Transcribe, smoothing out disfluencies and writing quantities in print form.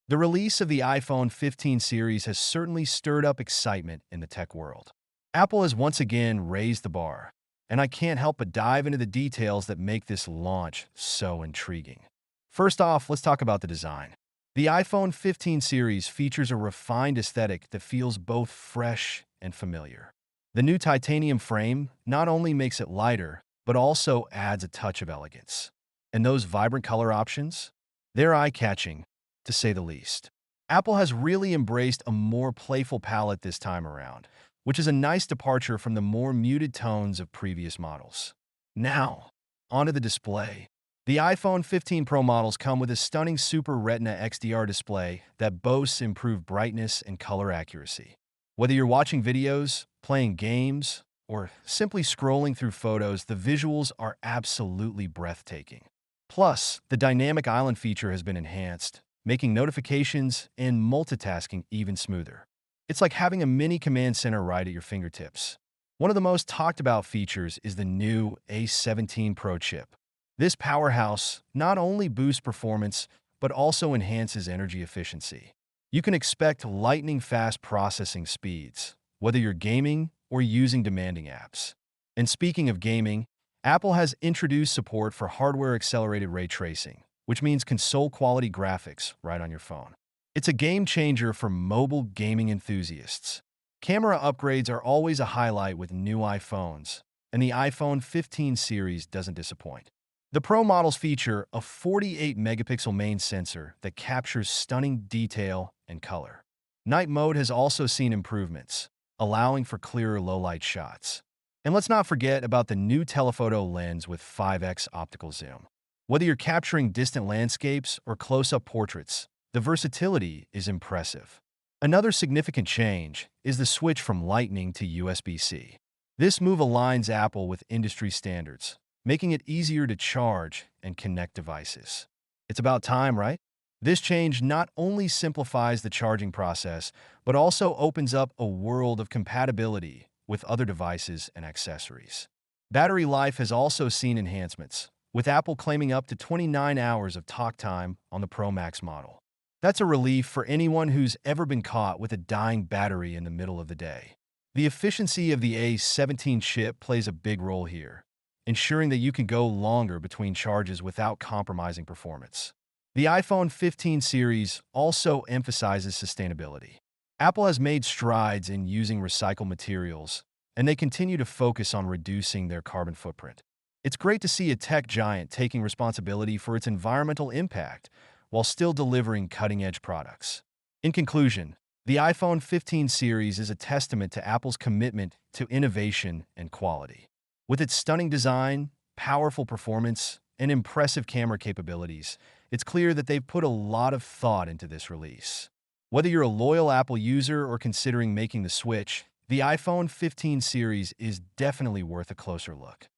The release of the iPhone 15 series has certainly stirred up excitement in the tech world. Apple has once again raised the bar, and I can't help but dive into the details that make this launch so intriguing. First off, let's talk about the design. The iPhone 15 series features a refined aesthetic that feels both fresh and familiar. The new titanium frame not only makes it lighter, but also adds a touch of elegance. And those vibrant color options? They're eye-catching, to say the least. Apple has really embraced a more playful palette this time around, which is a nice departure from the more muted tones of previous models. Now, onto the display. The iPhone 15 Pro models come with a stunning Super Retina XDR display that boasts improved brightness and color accuracy. Whether you're watching videos, playing games, or simply scrolling through photos, the visuals are absolutely breathtaking. Plus, the dynamic island feature has been enhanced, making notifications and multitasking even smoother. It's like having a mini command center right at your fingertips. One of the most talked about features is the new A17 Pro chip. This powerhouse not only boosts performance, but also enhances energy efficiency. You can expect lightning-fast processing speeds, whether you're gaming or using demanding apps. And speaking of gaming, Apple has introduced support for hardware-accelerated ray tracing, which means console-quality graphics right on your phone. It's a game-changer for mobile gaming enthusiasts. Camera upgrades are always a highlight with new iPhones, and the iPhone 15 series doesn't disappoint. The Pro models feature a 48-megapixel main sensor that captures stunning detail and color. Night mode has also seen improvements, allowing for clearer low-light shots. And let's not forget about the new telephoto lens with 5x optical zoom. Whether you're capturing distant landscapes or close-up portraits, the versatility is impressive. Another significant change is the switch from Lightning to USB-C. This move aligns Apple with industry standards, making it easier to charge and connect devices. It's about time, right? This change not only simplifies the charging process, but also opens up a world of compatibility with other devices and accessories. Battery life has also seen enhancements, with Apple claiming up to 29 hours of talk time on the Pro Max model. That's a relief for anyone who's ever been caught with a dying battery in the middle of the day. The efficiency of the A17 chip plays a big role here, ensuring that you can go longer between charges without compromising performance. The iPhone 15 series also emphasizes sustainability. Apple has made strides in using recycled materials, and they continue to focus on reducing their carbon footprint. It's great to see a tech giant taking responsibility for its environmental impact while still delivering cutting-edge products. In conclusion, the iPhone 15 series is a testament to Apple's commitment to innovation and quality. With its stunning design, powerful performance, and impressive camera capabilities, it's clear that they've put a lot of thought into this release. Whether you're a loyal Apple user or considering making the switch, the iPhone 15 series is definitely worth a closer look.